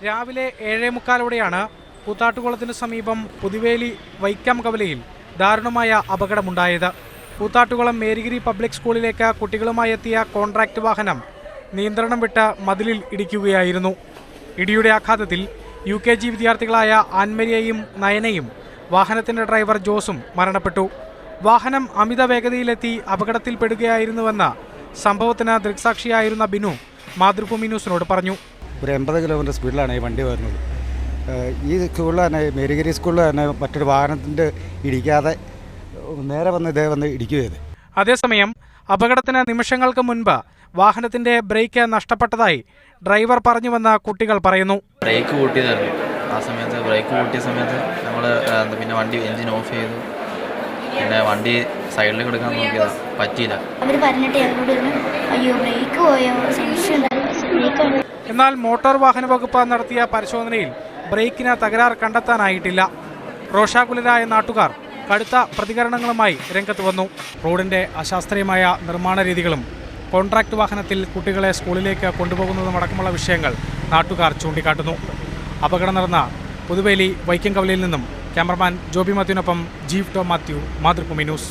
രാവിലെ 7:45ഓടെയാണ് കൂത്താട്ടുകുളത്തിന് സമീപം പുതുവേലി വൈക്കം കവലയിൽ ദാരുണമായ അപകടമുണ്ടായത്. കൂത്താട്ടുകുളം മേരിഗിരി പബ്ലിക് സ്കൂളിലേക്ക് കുട്ടികളുമായി എത്തിയ കോൺട്രാക്ട് വാഹനം നിയന്ത്രണം വിട്ട് മതിലിൽ ഇടിക്കുകയായിരുന്നു. ഇടിയുടെ ആഘാതത്തിൽ UKG വിദ്യാർത്ഥികളായ ആൻമരിയയും നയനയും വാഹനത്തിന്റെ ഡ്രൈവർ ജോസും മരണപ്പെട്ടു. വാഹനം അമിത വേഗതയിലെത്തി അപകടത്തിൽപ്പെടുകയായിരുന്നുവെന്ന് സംഭവത്തിന് ദൃക്സാക്ഷിയായിരുന്ന ബിനു മാതൃഭൂമി ന്യൂസിനോട് പറഞ്ഞു. ഒരു 80 കിലോമീറ്റർ സ്പീഡിലാണ് ഈ വണ്ടി വരുന്നത്. ഈ സ്കൂളിൽ തന്നെ മേരിഗിരി സ്കൂളിൽ തന്നെ മറ്റൊരു വാഹനത്തിൻ്റെ ഇടിക്കാതെ നേരെ വന്ന് ഇടിക്കുകയത്. അതേസമയം അപകടത്തിന് നിമിഷങ്ങൾക്ക് മുൻപ് വാഹനത്തിന്റെ ബ്രേക്ക് നഷ്ടപ്പെട്ടതായി ഡ്രൈവർ പറഞ്ഞുവെന്ന് കുട്ടികൾ പറയുന്നു. ബ്രേക്ക് കൂട്ടിയതായിരുന്നു. ആ സമയത്ത് ബ്രേക്ക് കൂട്ടിയ സമയത്ത് നമ്മൾ പിന്നെ വണ്ടി എൻജിൻ ഓഫ് ചെയ്തു. പിന്നെ വണ്ടി സൈഡിലേക്ക് എടുക്കാൻ നോക്കിയത് പറ്റിയില്ല. അവർ പറഞ്ഞിട്ട് അയ്യോ ബ്രേക്ക് പോയോ സംശയം. എന്നാൽ മോട്ടോർ വാഹന വകുപ്പ് നടത്തിയ പരിശോധനയിൽ ബ്രേക്കിന് തകരാർ കണ്ടെത്താനായിട്ടില്ല. റോഷാകുലരായ നാട്ടുകാർ കടുത്ത പ്രതികരണങ്ങളുമായി രംഗത്ത് വന്നു. റോഡിന്റെ അശാസ്ത്രീയമായ നിർമ്മാണ രീതികളും കോൺട്രാക്ട് വാഹനത്തിൽ കുട്ടികളെ സ്കൂളിലേക്ക് കൊണ്ടുപോകുന്നതുമടക്കമുള്ള വിഷയങ്ങൾ നാട്ടുകാർ ചൂണ്ടിക്കാട്ടുന്നു. അപകടം നടന്ന പുതുവേലി വൈക്കം കവലയിൽ നിന്നും ക്യാമറമാൻ ജോബി മാത്യുവിനൊപ്പം ജീവ് ടോം മാത്യു, മാതൃഭൂമി ന്യൂസ്.